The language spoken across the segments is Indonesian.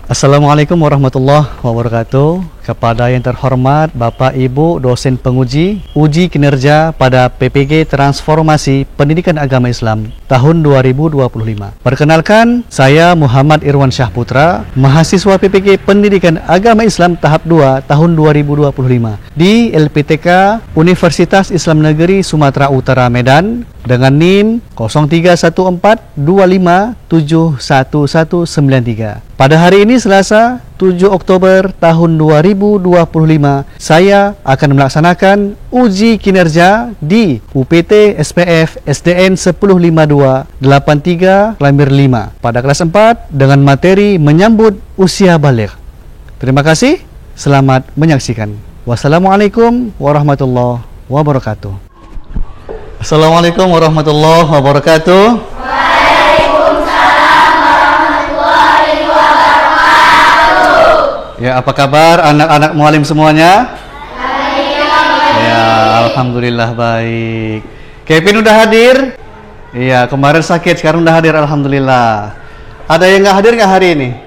Assalamualaikum warahmatullahi wabarakatuh. Kepada yang terhormat Bapak Ibu dosen penguji uji kinerja pada PPG Transformasi Pendidikan Agama Islam tahun 2025. Perkenalkan, saya Muhammad Irwan Syahputra, mahasiswa PPG Pendidikan Agama Islam tahap 2 tahun 2025 di LPTK Universitas Islam Negeri Sumatera Utara Medan dengan NIM 031425711193. Pada hari ini Selasa 7 Oktober tahun 2025, saya akan melaksanakan uji kinerja di UPT SPF SDN 105283 Klambir 5 pada kelas 4 dengan materi menyambut usia baligh. Terima kasih, selamat menyaksikan. Wassalamualaikum warahmatullahi wabarakatuh. Assalamualaikum warahmatullahi wabarakatuh. Ya, apa kabar anak-anak mualim semuanya? Baik. Ya, alhamdulillah baik. Kevin udah hadir? Iya, kemarin sakit, sekarang udah hadir, alhamdulillah. Ada yang nggak hadir nggak hari ini?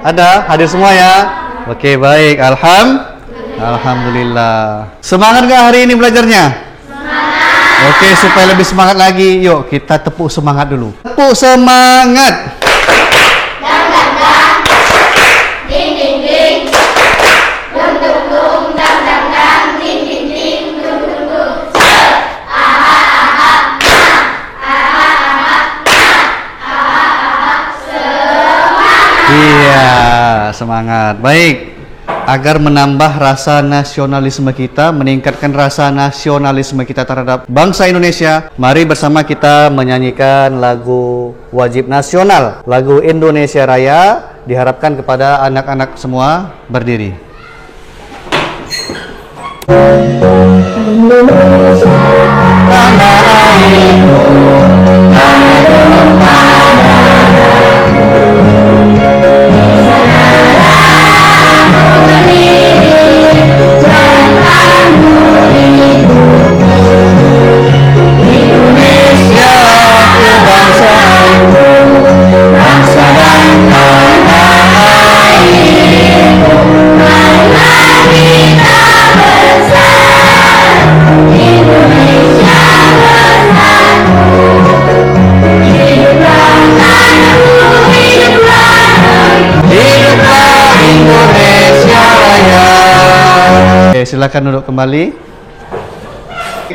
Ada? Hadir semua ya? Oke, baik. Alhamdulillah. Semangat nggak hari ini belajarnya? Semangat. Oke, supaya lebih semangat lagi, yuk kita tepuk semangat dulu. Tepuk semangat. Iya, semangat. Baik, agar menambah rasa nasionalisme kita, meningkatkan rasa nasionalisme kita terhadap bangsa Indonesia, mari bersama kita menyanyikan lagu wajib nasional, lagu Indonesia Raya. Diharapkan kepada anak-anak semua berdiri. Indonesia, tanah airku, silakan duduk kembali.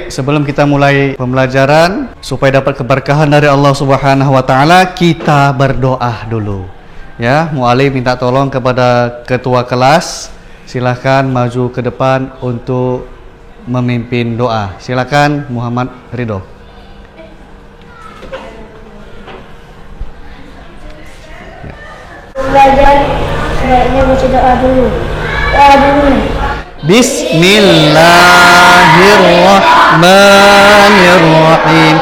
Sebelum kita mulai pembelajaran, supaya dapat keberkahan dari Allah Subhanahu wa taala, kita berdoa dulu. Ya, mualim minta tolong kepada ketua kelas, silakan maju ke depan untuk memimpin doa. Silakan Muhammad Ridho. Ya. Belajar sebaiknya baca doa dulu. Doa dulu. Bismillahirrahmanirrahim.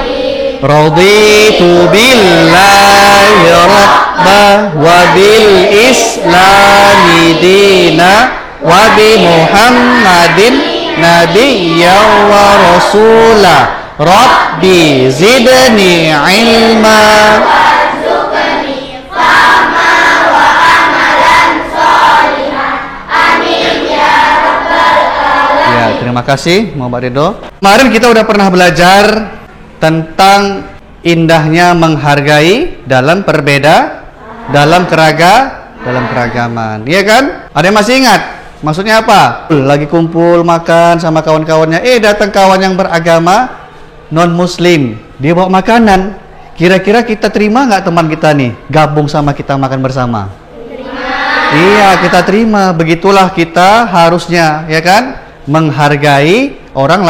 Raditu billahi rabba wa bil islami dina wa bi Muhammadin nabiyya wa rasula. Rabbi zidni ilma. Terima kasih Muhammad Ridho. Kemarin kita udah pernah belajar tentang indahnya menghargai dalam keragaman. Iya kan? Ada yang masih ingat? Maksudnya apa? Lagi kumpul makan sama kawan-kawannya, datang kawan yang beragama non muslim, dia bawa makanan. Kira-kira kita terima nggak teman kita nih gabung sama kita makan bersama? Terima. Iya, kita terima. Begitulah kita harusnya, ya kan? Menghargai orang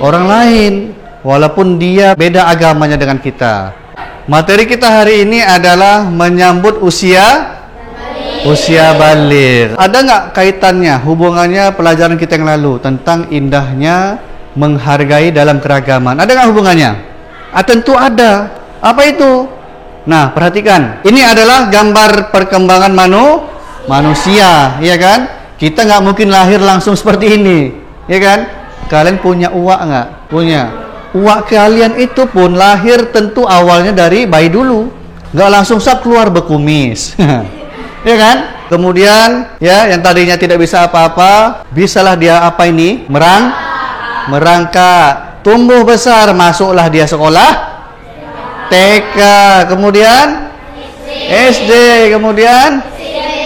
lain walaupun dia beda agamanya dengan kita. Materi kita hari ini adalah menyambut usia baligh. Ada nggak kaitannya, hubungannya pelajaran kita yang lalu tentang indahnya menghargai dalam keragaman? Ada nggak hubungannya? Tentu ada. Apa itu? Nah, perhatikan. Ini adalah gambar perkembangan manusia, ya kan? Kita nggak mungkin lahir langsung seperti ini, ya kan? Kalian punya uak nggak? Punya. Uak kalian itu pun lahir tentu awalnya dari bayi dulu. nggak langsung sak keluar berkumis. Ya kan? Kemudian ya yang tadinya tidak bisa apa-apa, bisalah dia apa ini? Merangkak. Tumbuh besar, masuklah dia sekolah TK, kemudian SD, kemudian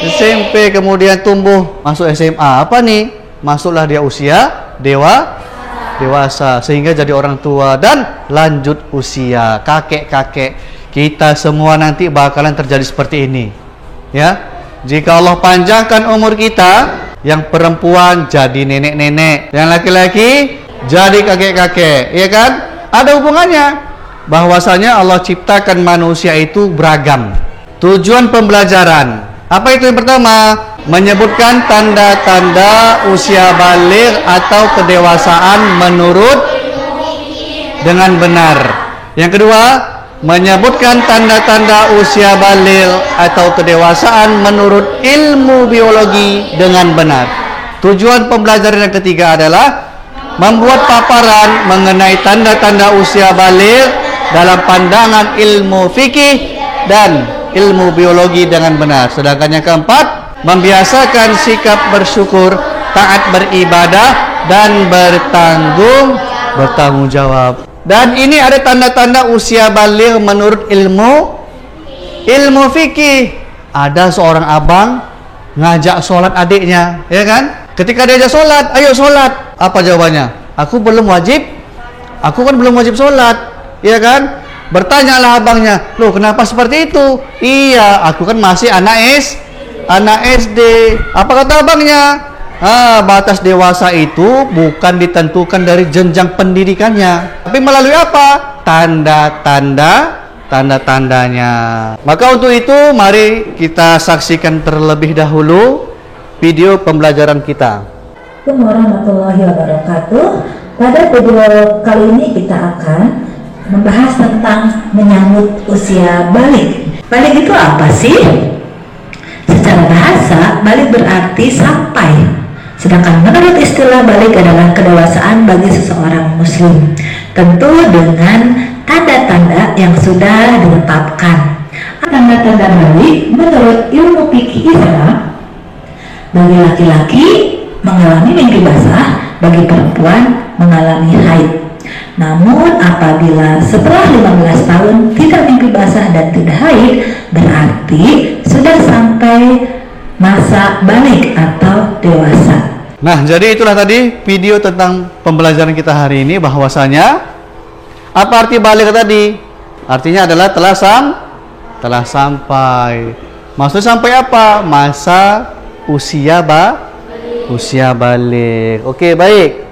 SMP, kemudian tumbuh masuk SMA. Apa nih? Masuklah dia usia dewasa sehingga jadi orang tua dan lanjut usia kakek-kakek. Kita semua nanti bakalan terjadi seperti ini. Ya. Jika Allah panjangkan umur kita, yang perempuan jadi nenek-nenek, yang laki-laki jadi kakek-kakek, ya kan? Ada hubungannya. Bahwasanya Allah ciptakan manusia itu beragam. Tujuan pembelajaran apa itu? Yang pertama, menyebutkan tanda-tanda usia baligh atau kedewasaan menurut dengan benar. Yang kedua, menyebutkan tanda-tanda usia baligh atau kedewasaan menurut ilmu biologi dengan benar. Tujuan pembelajaran yang ketiga adalah membuat paparan mengenai tanda-tanda usia baligh dalam pandangan ilmu fikih dan ilmu biologi dengan benar. Sedangkan yang keempat, membiasakan sikap bersyukur, taat beribadah dan bertanggung jawab. Dan ini ada tanda-tanda usia baligh menurut ilmu fikih. Ada seorang abang ngajak sholat adiknya, ya kan? Ketika dia ajak sholat, ayo sholat. Apa jawabannya? Aku belum wajib. Aku kan belum wajib sholat, ya kan? Bertanyalah abangnya, loh kenapa seperti itu? Iya, aku kan masih anak SD. Apa kata abangnya? Batas dewasa itu bukan ditentukan dari jenjang pendidikannya, tapi melalui apa? Tanda-tandanya. Maka untuk itu mari kita saksikan terlebih dahulu video pembelajaran kita. Assalamualaikum warahmatullahi wabarakatuh. Pada video kali ini kita akan membahas tentang menyambut usia baligh. Baligh itu apa sih? Secara bahasa, baligh berarti sampai. Sedangkan menurut istilah baligh adalah kedewasaan bagi seseorang muslim, tentu dengan tanda-tanda yang sudah ditetapkan. Tanda-tanda baligh menurut ilmu fikih Islam, bagi laki-laki mengalami mimpi basah, bagi perempuan mengalami haid. Namun apabila setelah 15 tahun tidak mimpi basah dan tidak haid, berarti sudah sampai masa baligh atau dewasa. Nah, jadi itulah tadi video tentang pembelajaran kita hari ini, bahwasanya apa arti baligh tadi? Artinya adalah telah sampai. Maksudnya sampai apa? Masa usia baligh. Oke, baik.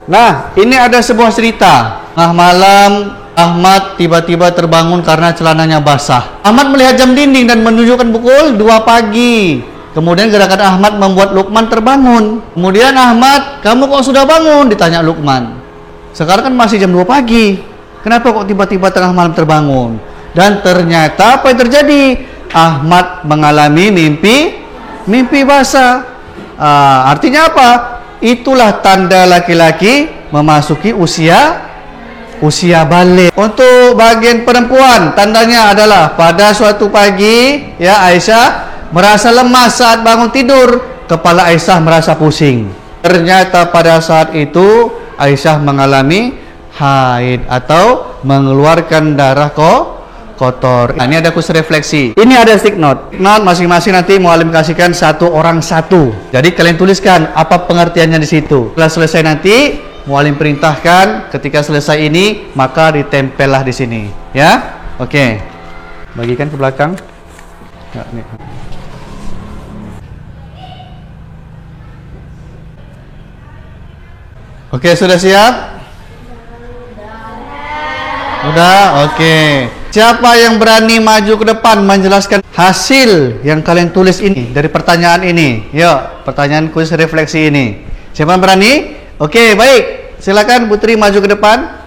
Nah, ini ada sebuah cerita. Nah, malam Ahmad tiba-tiba terbangun karena celananya basah. Ahmad melihat jam dinding dan menunjukkan pukul 2 pagi. Kemudian gerakan Ahmad membuat Luqman terbangun. Kemudian Ahmad, kamu kok sudah bangun? Ditanya Luqman. Sekarang kan masih jam 2 pagi. Kenapa kok tiba-tiba tengah malam terbangun? Dan ternyata apa yang terjadi? Ahmad mengalami mimpi basah. Artinya apa? Itulah tanda laki-laki memasuki usia baligh. Untuk bagian perempuan, tandanya adalah pada suatu pagi, ya, Aisyah merasa lemas saat bangun tidur. Kepala Aisyah merasa pusing. Ternyata pada saat itu Aisyah mengalami haid atau mengeluarkan darah kotor. Nah, ini ada khusus refleksi. Ini ada stick note. Masing-masing nanti mualim kasihkan satu orang satu. Jadi kalian tuliskan apa pengertiannya di situ. Setelah selesai nanti mualim perintahkan ketika selesai ini maka ditempellah di sini, ya. Oke. Bagikan ke belakang. Ya, ini. Oke, sudah siap? Udah, oke. Siapa yang berani maju ke depan menjelaskan hasil yang kalian tulis ini dari pertanyaan ini? Yuk, pertanyaan kuis refleksi ini. Siapa yang berani? Oke, baik. Silakan Putri maju ke depan.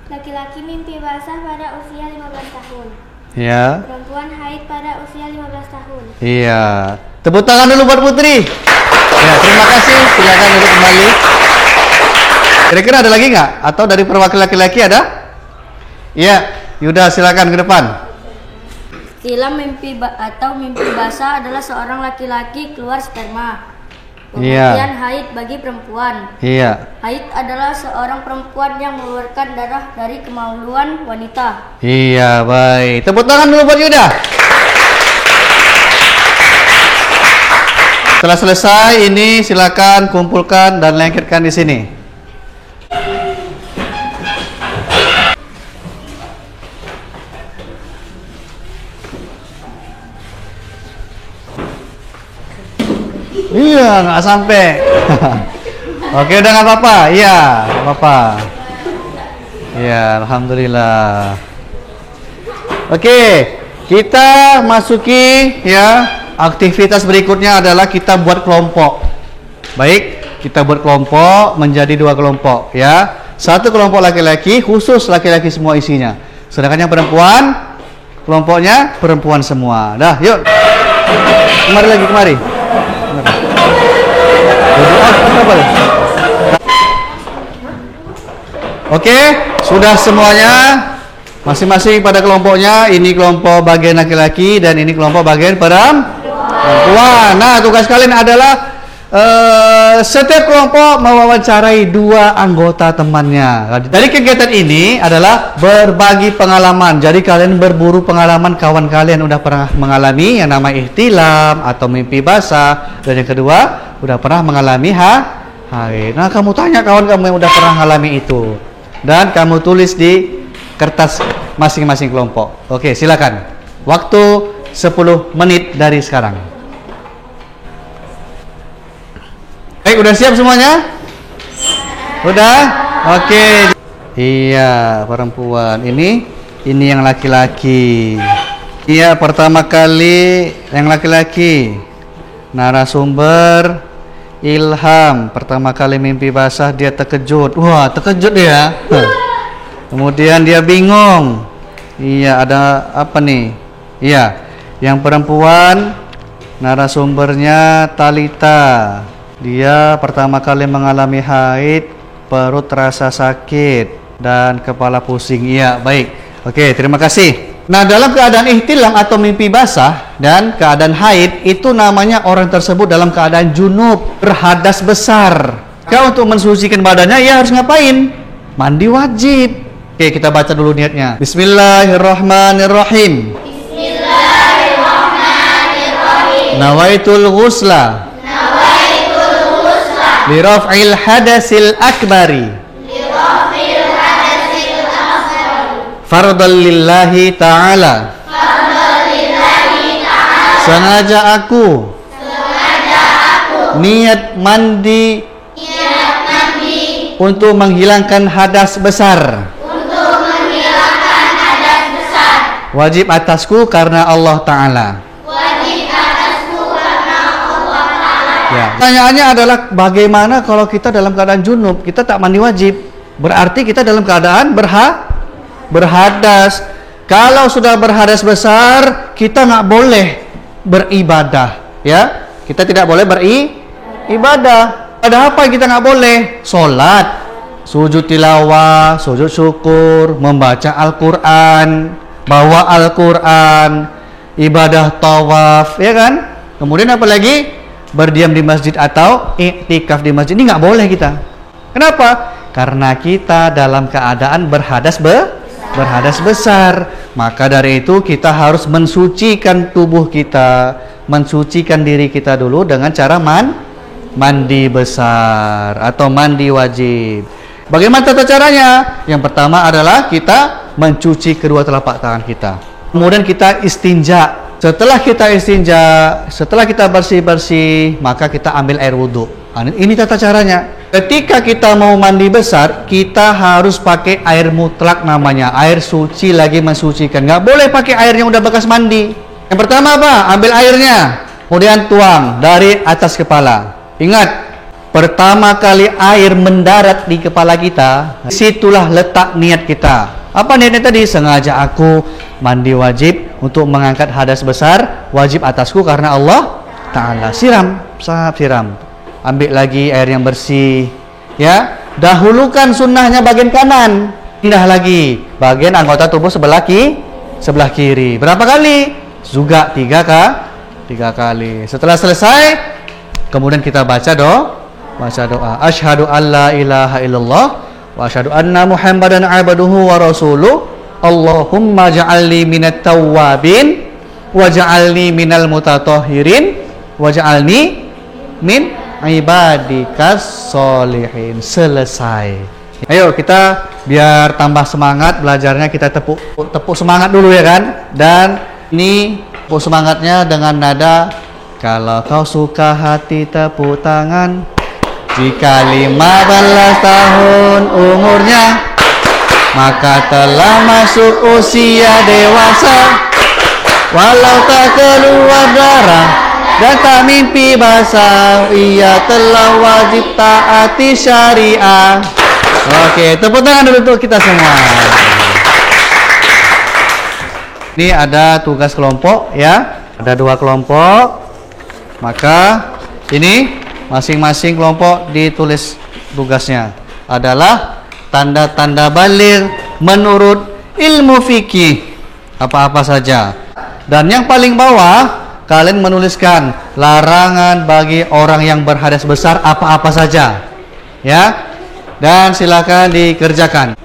Laki-laki mimpi basah pada usia 15 tahun. Ya. Perempuan haid pada usia 15 tahun. Iya. Tepuk tangan dulu buat Putri. Ya, terima kasih. Silakan duduk kembali. Kira-kira ada lagi nggak? Atau dari perwakilan laki-laki ada? Iya, Yuda silakan ke depan. Istilah mimpi atau mimpi basah adalah seorang laki-laki keluar sperma. Iya. Kemudian haid bagi perempuan. Iya. Haid adalah seorang perempuan yang mengeluarkan darah dari kemaluan wanita. Iya, baik. Tepuk tangan dulu buat Yuda. Setelah selesai ini silakan kumpulkan dan lengketkan di sini. Iya, nggak sampai. Oke, udah nggak apa-apa. Iya, nggak apa-apa. Iya, alhamdulillah. Oke, kita masuki ya aktivitas berikutnya adalah kita buat kelompok. Baik, kita buat kelompok menjadi 2 kelompok ya. Satu kelompok laki-laki, khusus laki-laki semua isinya. Sedangkan yang perempuan, kelompoknya perempuan semua. Dah, yuk. Kemari lagi, kemari. Oke, sudah semuanya masing-masing pada kelompoknya. Ini kelompok bagian laki-laki dan ini kelompok bagian perempuan. Nah, tugas kalian adalah setiap kelompok mewawancarai 2 anggota temannya. Dari kegiatan ini adalah berbagi pengalaman. Jadi kalian berburu pengalaman kawan kalian udah pernah mengalami yang namanya ihtilam atau mimpi basah, dan yang kedua udah pernah mengalami haid. Nah, kamu tanya kawan kamu yang udah pernah mengalami itu dan kamu tulis di kertas masing-masing kelompok. Oke, silakan. Waktu 10 menit dari sekarang. Baik, udah siap semuanya? Udah? Oke. Iya, perempuan. Ini yang laki-laki. Iya, pertama kali yang laki-laki. Narasumber Ilham. Pertama kali mimpi basah dia terkejut. Wah, terkejut dia. Kemudian dia bingung. Iya, ada apa nih? Iya, yang perempuan narasumbernya Talita. Dia pertama kali mengalami haid, perut terasa sakit dan kepala pusing. Iya, baik. Oke, terima kasih. Nah, dalam keadaan ihtilam atau mimpi basah dan keadaan haid, itu namanya orang tersebut dalam keadaan junub, berhadas besar. Maka untuk mensucikan badannya, ia harus ngapain? Mandi wajib. Oke, kita baca dulu niatnya. Bismillahirrahmanirrahim. Bismillahirrahmanirrahim. Nawaitul ghusla. Liraf'il hadasil akbari. Fardal lillahi ta'ala. Sengaja aku niat mandi untuk menghilangkan hadas besar. Wajib atasku karena Allah Ta'ala. Ya. Pertanyaannya adalah bagaimana kalau kita dalam keadaan junub, kita tak mandi wajib? Berarti kita dalam keadaan berhadas. Kalau sudah berhadas besar, kita nggak boleh beribadah, ya. Kita tidak boleh beribadah. Ada apa kita nggak boleh? Sholat, sujud tilawah, sujud syukur, membaca Al-Quran, bawa Al-Quran, ibadah tawaf, ya kan? Kemudian apa lagi? Berdiam di masjid atau iktikaf di masjid. Ini nggak boleh kita. Kenapa? Karena kita dalam keadaan berhadas besar. Maka dari itu kita harus mensucikan tubuh kita, mensucikan diri kita dulu dengan cara mandi besar atau mandi wajib. Bagaimana tata caranya? Yang pertama adalah kita mencuci kedua telapak tangan kita. Kemudian kita istinja. Setelah kita istinja, setelah kita bersih-bersih, maka kita ambil air wudhu. Ini tata caranya. Ketika kita mau mandi besar, kita harus pakai air mutlak namanya. Air suci lagi mensucikan. Nggak boleh pakai air yang udah bekas mandi. Yang pertama apa? Ambil airnya. Kemudian tuang dari atas kepala. Ingat, pertama kali air mendarat di kepala kita, situlah letak niat kita. Apa niatnya tadi? Sengaja aku mandi wajib untuk mengangkat hadas besar, wajib atasku karena Allah Ta'ala. Siram, siram. Ambil lagi air yang bersih, ya. Dahulukan sunnahnya bagian kanan. Pindah lagi bagian anggota tubuh sebelah kiri. Berapa kali? Juga 3 kali. Setelah selesai, kemudian kita baca doa. Asyhadu alla ilaha illallah wa asyhadu anna Muhammadan abduhu wa rasuluh. Allahumma ja'alni minat tawwabin wa ja'alni minal mutatahhirin wa ja'alni min ibadikas solihin. Selesai. Ayo kita biar tambah semangat belajarnya, kita tepuk semangat dulu ya kan. Dan ini tepuk semangatnya dengan nada, kalau kau suka hati tepuk tangan. Jika 15 tahun umurnya, maka telah masuk usia dewasa. Walau tak keluar darah dan tak mimpi basah, ia telah wajib taati syariah. Oke, tepuk tangan dulu untuk kita semua. Ini ada tugas kelompok ya. Ada 2 kelompok. Maka ini masing-masing kelompok ditulis tugasnya adalah tanda-tanda baligh menurut ilmu fikih apa-apa saja. Dan yang paling bawah kalian menuliskan larangan bagi orang yang berhadas besar apa-apa saja. Ya. Dan silakan dikerjakan.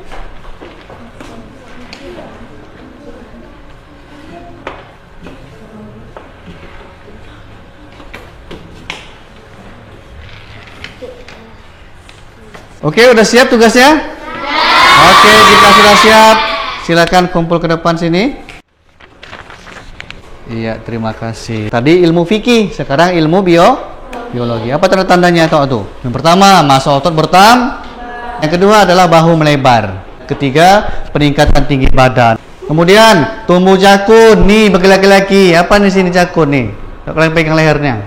Oke, udah siap tugasnya? Oke, jika sudah siap, silakan kumpul ke depan sini. Iya, terima kasih. Tadi ilmu fikih, sekarang ilmu biologi. Apa tanda-tandanya tuh? Yang pertama, masa otot bertambah. Yang kedua adalah bahu melebar. Ketiga, peningkatan tinggi badan. Kemudian tumbuh jakun. Nih bagi laki-laki, apa nih sini jakun nih? Kalian pegang lehernya.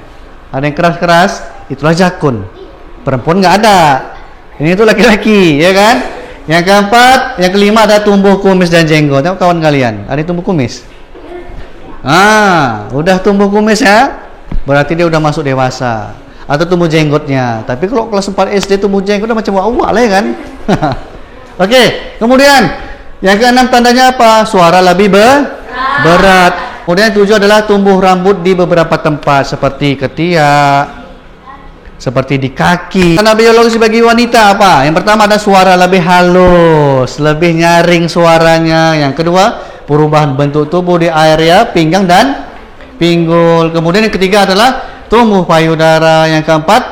Ada yang keras-keras, itulah jakun. Perempuan nggak ada. Ini tuh laki-laki, ya kan? Yang keempat, yang kelima ada tumbuh kumis dan jenggot. Tengok kawan kalian, ada yang tumbuh kumis. Udah tumbuh kumis ya, berarti dia udah masuk dewasa. Atau tumbuh jenggotnya. Tapi kalau kelas 4 SD tumbuh jenggot udah macam awal lah ya kan. Oke, kemudian yang keenam tandanya apa? Suara lebih berat. Kemudian yang 7 adalah tumbuh rambut di beberapa tempat seperti ketiak, seperti di kaki. Tanda biologis bagi wanita apa? Yang pertama ada suara lebih halus, lebih nyaring suaranya. Yang kedua, perubahan bentuk tubuh di area pinggang dan pinggul. Kemudian yang ketiga adalah tumbuh payudara. Yang keempat,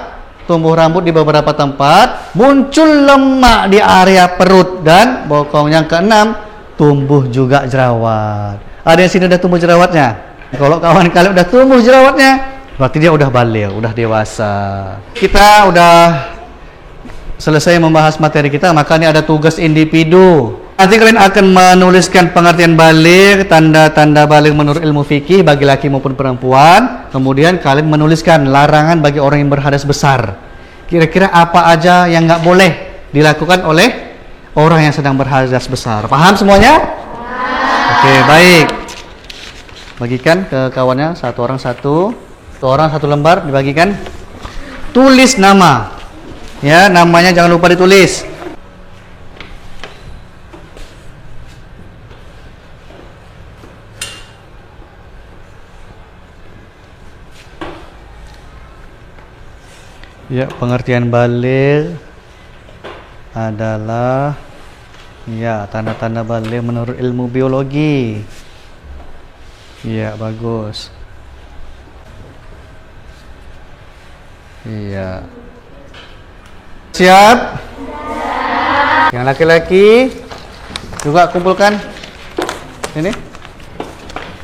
tumbuh rambut di beberapa tempat, muncul lemak di area perut dan bokong. Yang keenam, tumbuh juga jerawat. Ada yang sini udah tumbuh jerawatnya? Kalau kawan kalian udah tumbuh jerawatnya, berarti dia udah baligh, udah dewasa. Kita udah selesai membahas materi kita, maka ini ada tugas individu. Nanti kalian akan menuliskan pengertian baligh, tanda-tanda baligh menurut ilmu fikih bagi laki maupun perempuan. Kemudian kalian menuliskan larangan bagi orang yang berhadas besar. Kira-kira apa aja yang nggak boleh dilakukan oleh orang yang sedang berhadas besar. Paham semuanya? Oke, baik. Bagikan ke kawannya, satu orang satu lembar dibagikan. Tulis nama. Ya, namanya jangan lupa ditulis. Ya, pengertian baligh adalah ya tanda-tanda baligh menurut ilmu biologi. Iya, bagus. Iya. Siap? Yang laki-laki juga kumpulkan. Ini.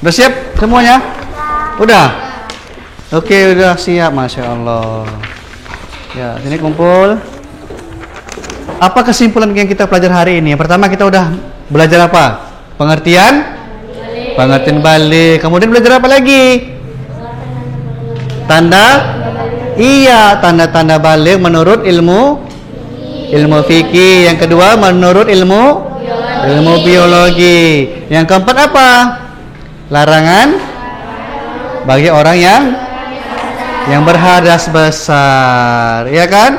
Udah siap semuanya? Udah? Oke, udah siap, Masya Allah. Ya, sini kumpul. Apa kesimpulan yang kita pelajari hari ini? Yang pertama kita udah belajar apa? Pengertian baligh. Kemudian belajar apa lagi? Tanda-tanda baligh menurut ilmu fikih. Yang kedua menurut ilmu biologi. Yang keempat apa? Larangan bagi orang yang berhadas besar, ya kan?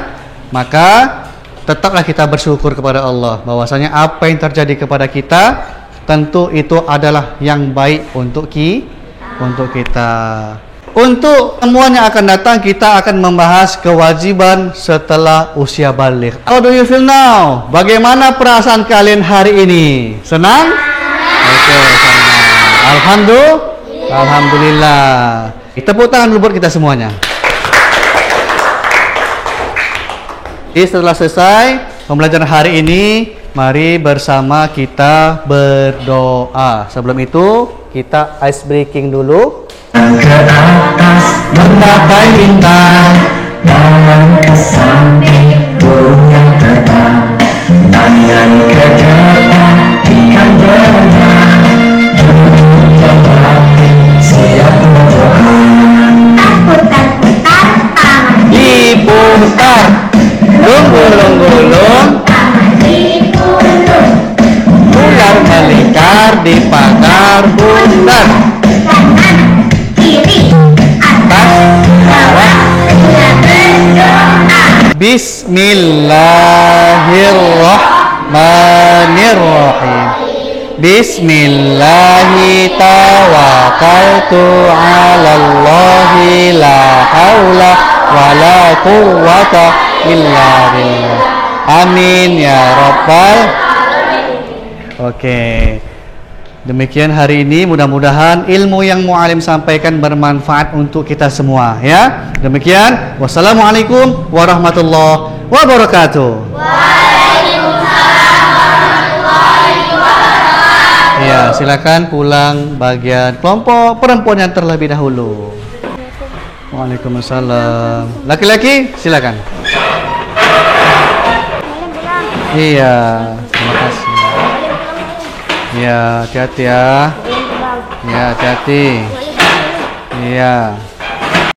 Maka tetaplah kita bersyukur kepada Allah bahwasanya apa yang terjadi kepada kita tentu itu adalah yang baik untuk kita. Untuk semuanya akan datang, kita akan membahas kewajiban setelah usia balik. How do you feel now? Bagaimana perasaan kalian hari ini? Senang? Oke, senang. Alhamdulillah. Tepuk tangan dulu buat kita semuanya. Setelah selesai pembelajaran hari ini, mari bersama kita berdoa. Sebelum itu, kita ice breaking dulu. Ke atas menggapai bintang, jalan ke samping burung yang terbang, tangan ke depan ikan berenang, siap berdoa. Putar-putar tangan, Diputar, gulung-gulung, tangan digulung, ular melingkar di pagar bundar. kanan, kiri, atas, bawah, sudah berdoa. Bismillahirrahmanirrahim. Bismillahi tawakkaltu 'alallahi la haula wala quwwata illa billah. Amin ya rabbal. Oke. Demikian hari ini, mudah-mudahan ilmu yang mu'alim sampaikan bermanfaat untuk kita semua ya. Demikian, wassalamualaikum warahmatullahi wabarakatuh. Waalaikumsalam warahmatullahi wabarakatuh. Ya, silakan pulang bagian kelompok perempuan yang terlebih dahulu. Waalaikumsalam. Laki-laki silakan. Iya, terima kasih. Ya, hati-hati ya. Ya, hati-hati. Iya.